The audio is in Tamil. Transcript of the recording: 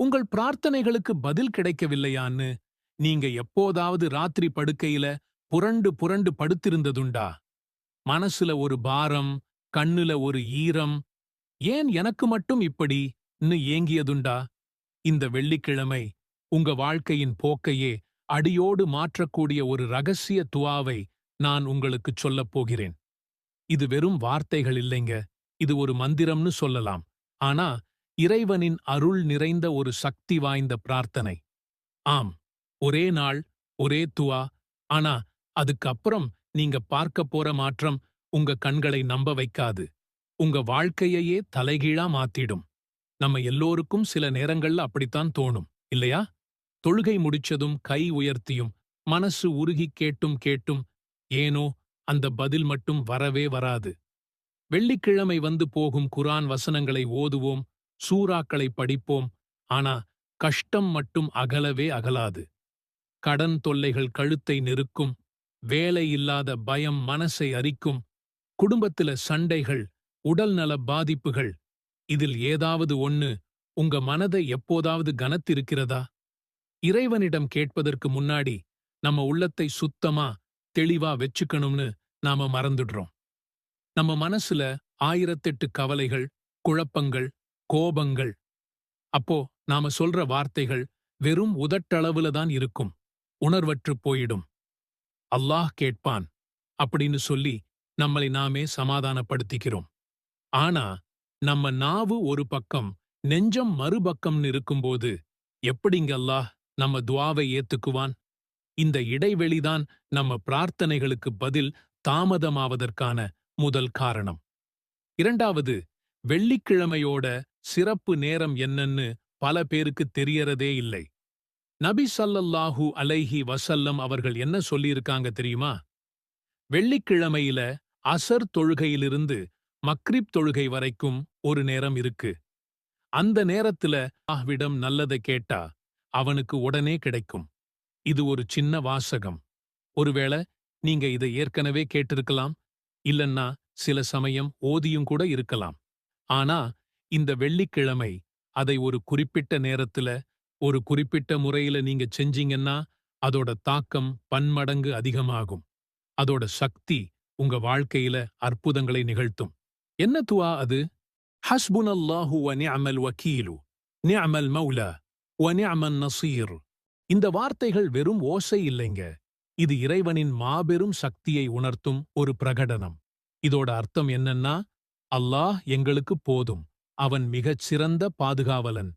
உங்கள் பிரார்த்தனைகளுக்கு பதில் கிடைக்கவில்லையான்னு நீங்க எப்போதாவது ராத்திரி படுக்கையில புரண்டு புரண்டு படுத்திருந்ததுண்டா? மனசுல ஒரு பாரம், கண்ணுல ஒரு ஈரம், ஏன் எனக்கு மட்டும் இப்படின்னு ஏங்கியதுண்டா? இந்த வெள்ளிக்கிழமை உங்க வாழ்க்கையின் போக்கையே அடியோடு மாற்றக்கூடிய ஒரு ரகசிய துஆவை நான் உங்களுக்குச் சொல்லப் போகிறேன். இது வெறும் வார்த்தைகள் இல்லைங்க. இது ஒரு மந்திரம்னு சொல்லலாம். ஆனா, இறைவனின் அருள் நிறைந்த ஒரு சக்தி வாய்ந்த பிரார்த்தனை. ஆம், ஒரே நாள், ஒரே துஆ. ஆனா, அதுக்கு அப்புறம் நீங்க பார்க்கப் போற மாற்றம் உங்க கண்களை நம்ப வைக்காது. உங்க வாழ்க்கையையே தலைகீழா மாத்திடும். நம்ம எல்லோருக்கும் சில நேரங்கள்ல அப்படித்தான் தோணும், இல்லையா? தொழுகை முடிச்சதும் கை உயர்த்தியும், மனசு உருகிக் கேட்டும் கேட்டும், ஏனோ அந்த பதில் மட்டும் வரவே வராது. வெள்ளிக்கிழமை வந்து போகும் குர்ஆன் வசனங்களை ஓதுவோம், சூறாக்களை படிப்போம். ஆனா, கஷ்டம் மட்டும் அகலவே அகலாது. கடன் தொல்லைகள் கழுத்தை நெருக்கும், வேலை இல்லாத பயம் மனசை அரிக்கும், குடும்பத்தில சண்டைகள், உடல்நல பாதிப்புகள். இதில் ஏதாவது ஒண்ணு உங்க மனதை எப்போதாவது கனத்திருக்கிறதா? இறைவனிடம் கேட்பதற்கு முன்னாடி நம்ம உள்ளத்தை சுத்தமா, தெளிவா வெச்சுக்கணும்னு நாம மறந்துடுறோம். நம்ம மனசுல 1008 கவலைகள், குழப்பங்கள், கோபங்கள். அப்போ நாம சொல்ற வார்த்தைகள் வெறும் உதட்டளவுல தான் இருக்கும். உணர்வற்றுப் போயிடும். அல்லாஹ் கேட்பான் அப்படின்னு சொல்லி நம்மளை நாமே சமாதானப்படுத்திக்கிறோம். ஆனா, நம்ம நாவு ஒரு பக்கம், நெஞ்சம் மறுபக்கம்னு இருக்கும்போது, எப்படிங்க அல்லாஹ் நம்ம துஆவை ஏத்துக்குவான்? இந்த இடைவெளிதான் நம்ம பிரார்த்தனைகளுக்கு பதில் தாமதமாவதற்கான முதல் காரணம். இரண்டாவது, வெள்ளிக்கிழமையோட சிறப்பு நேரம் என்னன்னு பல பேருக்கு தெரியறதே இல்லை. நபி ஸல்லல்லாஹு அலைஹி வஸல்லம் அவர்கள் என்ன சொல்லியிருக்காங்க தெரியுமா? வெள்ளிக்கிழமையில அசர் தொழுகையிலிருந்து மக்ரிப் தொழுகை வரைக்கும் ஒரு நேரம் இருக்கு. அந்த நேரத்துல அல்லாஹ்விடம் நல்லதை கேட்டா அவனுக்கு உடனே கிடைக்கும். இது ஒரு சின்ன வாசகம். ஒருவேளை நீங்க இதை ஏற்கனவே கேட்டிருக்கலாம், இல்லன்னா சில சமயம் ஓதியும் கூட இருக்கலாம். ஆனா, இந்த வெள்ளிக்கிழமை அதை ஒரு குறிப்பிட்ட நேரத்துல, ஒரு குறிப்பிட்ட முறையில நீங்க செஞ்சீங்கன்னா, அதோட தாக்கம் பன்மடங்கு அதிகமாகும். அதோட சக்தி உங்க வாழ்க்கையில அற்புதங்களை நிகழ்த்தும். என்ன துஆ அது? ஹஸ்புனல்லாஹு வ நிஅமல் வக்கீலு, நிஅமல் மௌலா, வ நிஅமன் நஸீர். இந்த வார்த்தைகள் வெறும் ஓசை இல்லைங்க. இது இறைவனின் மாபெரும் சக்தியை உணர்த்தும் ஒரு பிரகடனம். இதோட அர்த்தம் என்னன்னா, அல்லாஹ் எங்களுக்கு போதும். அவன் மிகச் சிறந்த பாதுகாவலன்.